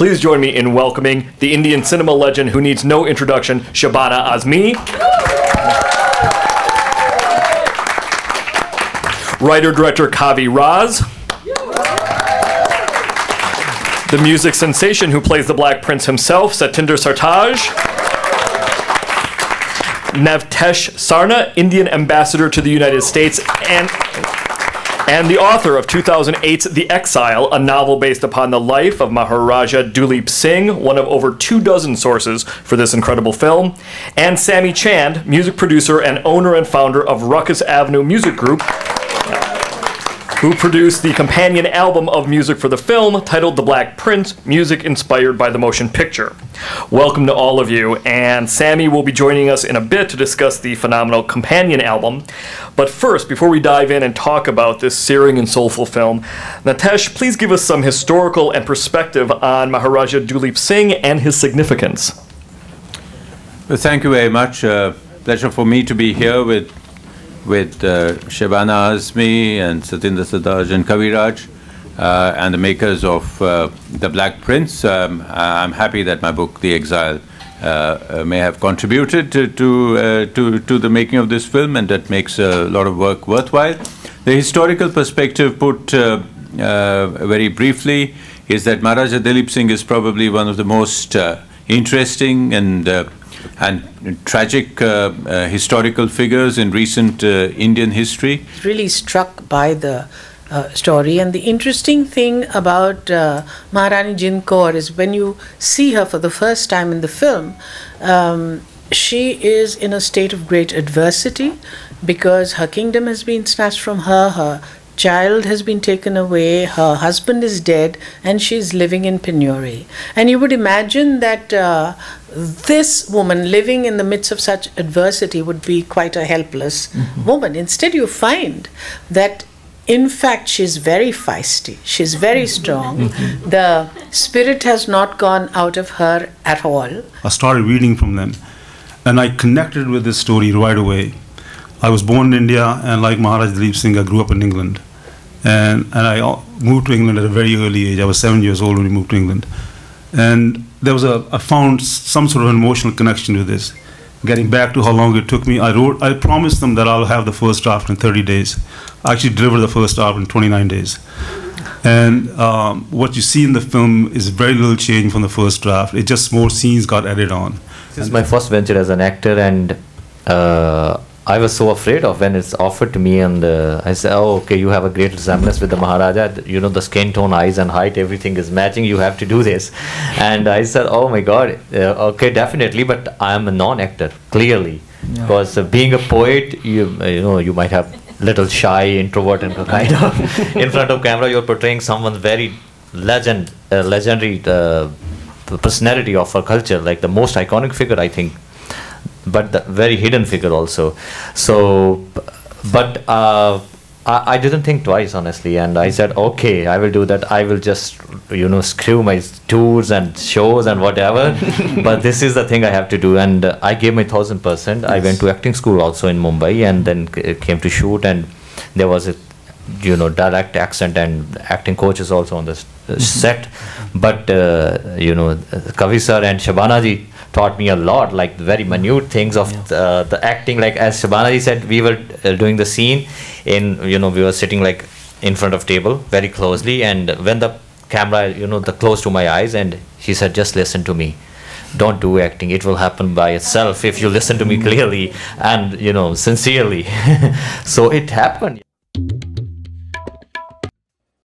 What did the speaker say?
please join me in welcoming the Indian cinema legend who needs no introduction, Shabana Azmi. Writer-director Kavi Raz. The music sensation who plays the Black Prince himself, Satinder Sartaaj. Navtesh Sarna, Indian ambassador to the United States, and the author of 2008's The Exile, a novel based upon the life of Maharajah Duleep Singh, one of over 24 sources for this incredible film. And Sammy Chand, music producer and owner and founder of Ruckus Avenue Music Group, who produced the companion album of music for the film titled The Black Prince, music inspired by the motion picture. Welcome to all of you, and Sammy will be joining us in a bit to discuss the phenomenal companion album. But first, before we dive in and talk about this searing and soulful film, Navtesh, please give us some historical and perspective on Maharajah Duleep Singh and his significance. Well, thank you very much. Pleasure for me to be here with Shabana Azmi and Satinder Sartaaj and Kaviraj and the makers of The Black Prince. I'm happy that my book, The Exile, may have contributed to the making of this film, and that makes a lot of work worthwhile. The historical perspective, put very briefly, is that Maharajah Duleep Singh is probably one of the most interesting and tragic historical figures in recent Indian history. Really struck by the story, and the interesting thing about Maharani Jind Kaur is when you see her for the first time in the film, she is in a state of great adversity because her kingdom has been snatched from her, her child has been taken away, her husband is dead, and she's living in penury. And you would imagine that this woman living in the midst of such adversity would be quite a helpless woman. Instead, you find that in fact she's very feisty, she's very strong. The spirit has not gone out of her at all. I started reading from them, and I connected with this story right away. I was born in India, and like Maharajah Duleep Singh, I grew up in England. And I moved to England at a very early age. I was 7 years old when we moved to England. And there was I found some sort of an emotional connection with this. Getting back to how long it took me, I promised them that I'll have the first draft in 30 days. I actually delivered the first draft in 29 days. And what you see in the film is very little change from the first draft. It just more scenes got added on. This is my first venture as an actor, and I was so afraid of when it's offered to me, and I said, oh, okay, you have a great resemblance with the Maharaja, you know, the skin tone, eyes and height, everything is matching, you have to do this. And I said, oh my God, okay, definitely, but I am a non-actor, clearly, because being a poet, you know, you might have little shy, introvert and kind of, in front of camera, you're portraying someone very legendary personality of our culture, like the most iconic figure, I think, but the very hidden figure also. So, but I didn't think twice, honestly, and I said, okay, I will do that. I will just, you know, screw my tours and shows and whatever, but this is the thing I have to do. And I gave my 1000%. Yes. I went to acting school also in Mumbai, and then came to shoot, and there was a, you know, direct accent and acting coaches also on the set. But, you know, Kavi sir and Shabana ji taught me a lot, like very minute things of the acting. Like as Shabana ji said, we were doing the scene in, you know, we were sitting like in front of table very closely, and when the camera, you know, the close to my eyes, and she said, just listen to me, don't do acting, it will happen by itself if you listen to me clearly and, you know, sincerely. So it happened.